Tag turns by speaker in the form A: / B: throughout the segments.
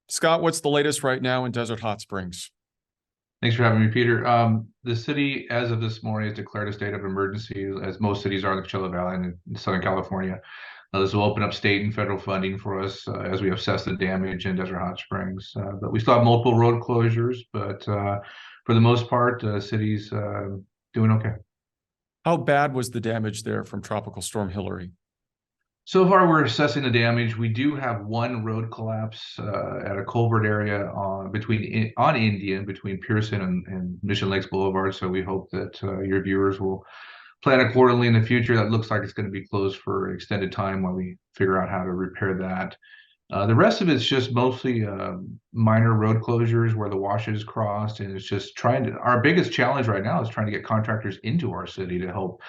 A: Scott, what's the latest right now in Desert Hot Springs?
B: Thanks for having me, Peter. The city, as of this morning, has declared a state of emergency, as most cities are in the Coachella Valley and in Southern California. This will open up state and federal funding for us as we assess the damage in Desert Hot Springs. But we still have multiple road closures, but for the most part, the city's doing okay.
A: How bad was the damage there from Tropical Storm Hillary?
B: So far, we're assessing the damage. We do have one road collapse at a culvert area on Indian between Pearson and Mission Lakes Boulevard. So we hope that your viewers will plan accordingly in the future. That looks like it's going to be closed for an extended time while we figure out how to repair that. The rest of it's just mostly minor road closures where the washes crossed, and it's just trying to. Our biggest challenge right now is trying to get contractors into our city to help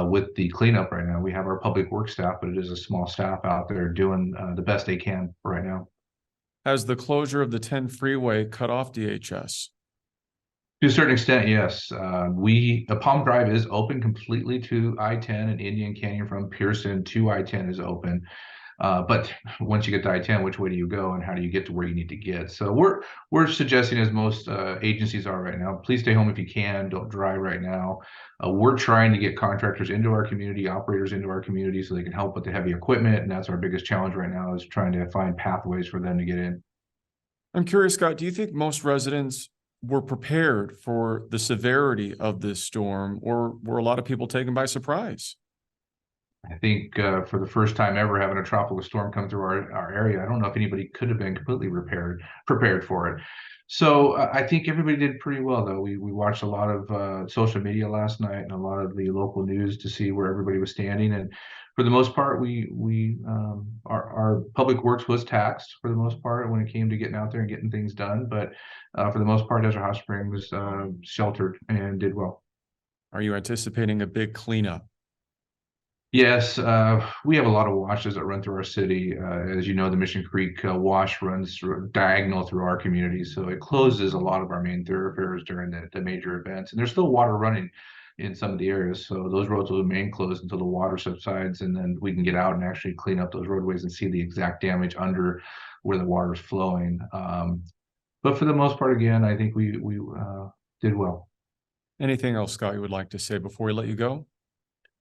B: with the cleanup right now. We have our public works staff, but it is a small staff out there doing the best they can right now.
A: Has the closure of the 10 freeway cut off DHS?
B: To a certain extent, yes. Palm Drive is open completely to I-10, and Indian Canyon from Pearson to I-10 is open. But once you get to I-10, which way do you go, and how do you get to where you need to get? So we're suggesting, as most agencies are right now, please stay home if you can. Don't drive right now. We're trying to get contractors into our community, operators into our community, so they can help with the heavy equipment, and that's our biggest challenge right now, is trying to find pathways for them to get in.
A: I'm curious, Scott, do you think most residents were prepared for the severity of this storm, or were a lot of people taken by surprise?
B: I think for the first time ever having a tropical storm come through our area, I don't know if anybody could have been completely prepared for it. So I think everybody did pretty well, though. We watched a lot of social media last night and a lot of the local news to see where everybody was standing. And for the most part, our public works was taxed for the most part when it came to getting out there and getting things done. But for the most part, Desert Hot Springs was sheltered and did well.
A: Are you anticipating a big cleanup?
B: Yes, we have a lot of washes that run through our city. As you know, the Mission Creek wash runs diagonal through our community, so it closes a lot of our main thoroughfares during the major events. And there's still water running in some of the areas, so those roads will remain closed until the water subsides, and then we can get out and actually clean up those roadways and see the exact damage under where the water is flowing. But for the most part, again, I think we did well.
A: Anything else, Scott, you would like to say before we let you go?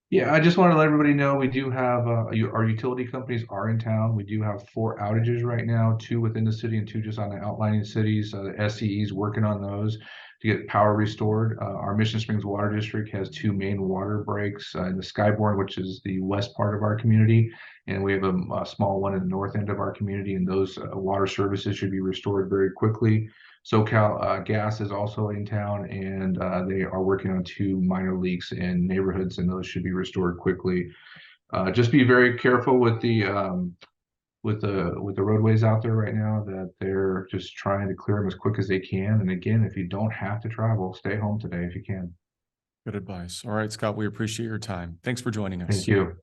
B: Yeah, I just want to let everybody know we do have our utility companies are in town. We do have 4 outages right now, 2 within the city and 2 just on the outlying cities. The SCE is working on those to get power restored. Our Mission Springs Water District has 2 main water breaks in the Skyborn, which is the west part of our community, and we have a small one in the north end of our community, and those water services should be restored very quickly. SoCal Gas is also in town, and they are working on 2 minor leaks in neighborhoods, and those should be restored quickly. Just be very careful with the roadways out there right now, that they're just trying to clear them as quick as they can. And again, if you don't have to travel, stay home today if you can.
A: Good advice. All right, Scott, we appreciate your time. Thanks for joining us.
B: Thank you.